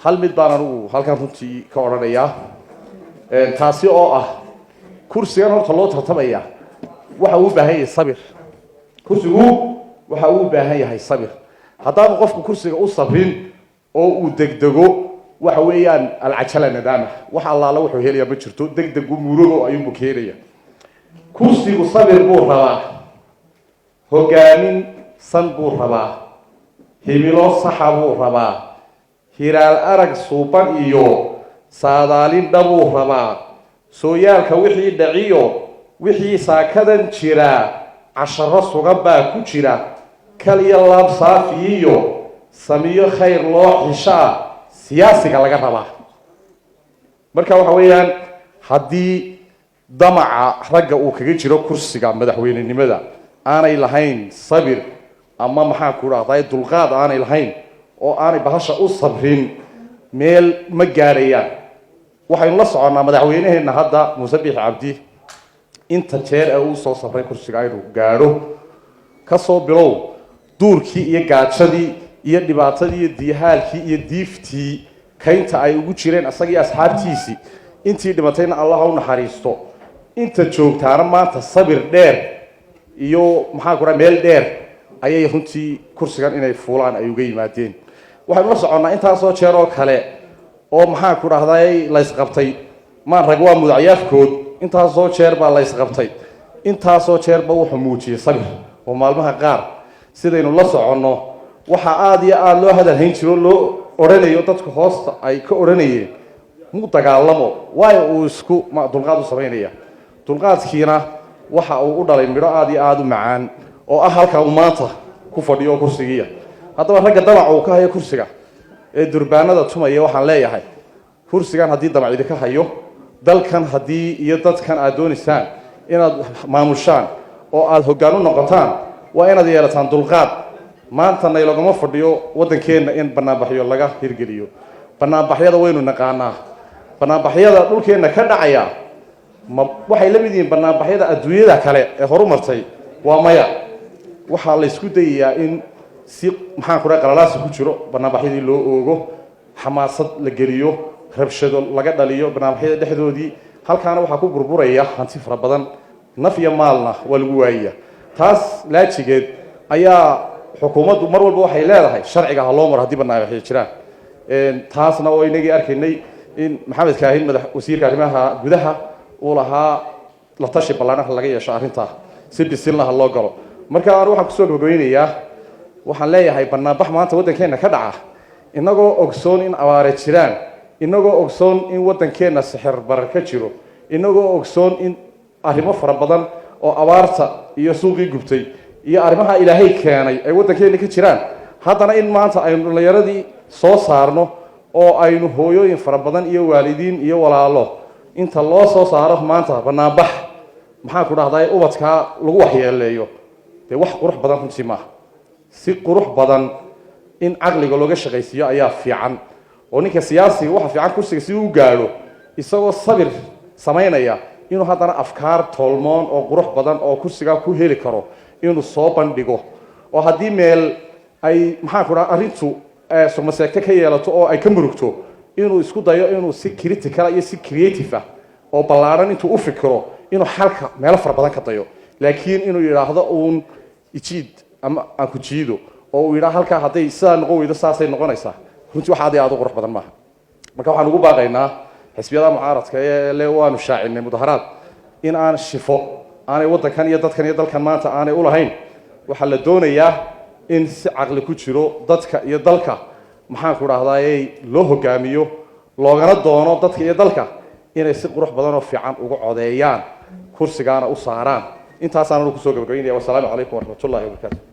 hal mid baan anigu halkan runtii ka odhanayaa taasi oo ah kursigan horta loo tartamaya waxa uu baahan yahay sabir kursigu waxa uu baahan yahay sabir haddaan qofku kursiga u sabrin oo uu degdego waxa weeyaan alcajala nadaama waxa allaala wuxuu helayaa ma jirto degdegu murugo ayuu keenaya kursigu sabir buu rabaa hogaamin san buu rabaa himilo saxa buu rabaa hiraal arag suuban iyo saadaalin dhabuu rabaa sooyaalka wixii dhaciyo wixii saakadan jira casharo sugan baa ku jira kal iyo laab saafi iyo samiyo khayr loo xishaa siyaasiga laga rabaa marka waxa weeyaan haddii damaca ragga uu kaga jiro kursiga madaxweynenimada aanay lahayn sabir ama maxaan ku raahday dulqaad aanay lahayn oo aanay bahasha u sabrin meel ma gaarayaan waxaynu la soconnaa madaxweynaheena hadda Muuse Biixi Cabdi inta jeer uu soo sabray kursiga inuu gaadho ka soo bilow duurkii iyo gaajadii iyo dhibaatadii iyo diyahaalkii iyo diiftii kaynta ay ugu jireen asagii asxaabtiisii intii dhimatayna Allah u naxariisto inta joogtaana maanta sabir dheer iyo maxaa ku meel dheer ayay runtii kursigan inay fuulaan ay uga yimaadeen waxaanu la soconnaa intaasoo jeer oo kale oo maxaa ku dhahday la isqabtay maan rag waa mudacyaafkood intaasoo jeer baa la isqabtay intaasoo jeer ba wuxuu muujiyay sabir oo maalmaha qaar sidaynu la soconno waxa aad iyo aad loo hadalhayn jiro loo oranayo dadku hoosta ay ka oranayeen mu dagaalamo waayo uu isku dulqaad u sameynaya dulqaadkiina waxa uu u dhalay midho aad iyo aad u macaan oo ah halka uu maanta ku fadhiyo kursigiya haddaba ragga damaca uu ka hayo kursiga ee durbaanada tumaya waxaan leeyahay kursigan haddii damacidi ka hayo dalkan haddii iyo dadkan aad doonaysaan inaad maamushaan oo aad hoggaan u noqotaan waa inaad yeelataan dulqaad maantana lagama fadhiyo waddankeena in banaanbaxyo laga hirgeliyo banaanbaxyada waynu naqaanaa banaanbaxyada dhulkeena ka dhacaya waxay la mid yihiin banaanbaxyada adduunyada kale ee horumartay waa maya waxa la isku dayayaa in si maxaan ku raay qalalaas ku jiro banaanbaxyadii loo oogo xamaasad la geliyo rabshado laga dhaliyo banaanbaxyada dhexdoodii halkaana waxa ku burburaya hanti fara badan naf iyo maalna waa lagu waayaya taas laajigeed ayaa xukuumaddu mar walba waxay leedahay sharciga ha loo maro haddii banaanbaxyo jiraan taasna oo inagii arkaynay in maxamed kaahin madax wasiirka arrimaha gudaha uu lahaa la tashi ballaaran laga yeesho arrinta si bisilna ha loo galo marka aan waxaan kusoo gabagabeynayaa waxaan leeyahay banaanbax maanta waddankeena ka dhaca inagoo ogsoon in abaare jiraan inagoo ogsoon in waddankeena sixir barar ka jiro inagoo ogsoon in arrimo fara badan oo abaarta iyo suuqii gubtay iyo arrimaha ilaahay keenay ay waddankeena ka jiraan haddana in maanta aynu dhallinyaradii soo saarno oo aynu hooyooyin fara badan iyo waalidiin iyo walaalo inta loo soo saaro maanta banaanbax maxaan ku dhahday ubadkaa lagu waxyeeleeyo dee wax qurux badan runtii maaha si qurux badan in caqliga looga shaqaysiiyo ayaa fiican oo ninka siyaasiga waxa fiican kursiga si uu gaadho isagoo sabir samaynaya inuu haddana afkaar tolmoon oo qurux badan oo kursiga ku heli karo inuu soo bandhigo oo haddii meel ay maxaan ku dhahay arrintu sumaseegta ka yeelato oo ay ka murugto inuu isku dayo inuu si critical iyo si creative ah oo ballaaran intuu u fikiro inuu xalka meelo fara badan ka dayo laakiin inuu yiraahdo uun ijiid ama aan ku jiido oo uu yiraahdo halka haday sidaa noqon weydo saasay noqonaysaa runtii waxa aad u qurux badan maaha marka waxaan ugu baaqaynaa xisbiyada mucaaradka ee le waanu shaacinay mudaharaad in aan shifo aanay waddankan iyo dadkan iyo dalkan maanta aanay u lahayn waxa la doonayaa in si caqli ku jiro dadka iyo dalka maxaan ku raahday loo hogaamiyo loogana doono dadka iyo dalka inay si qurux badan oo fiican ugu codeeyaan kursigaana u saaraan intaas aan ku soo gabagabeynaya wassalaamu calaykum waraxmatullaahi wabarakaatuh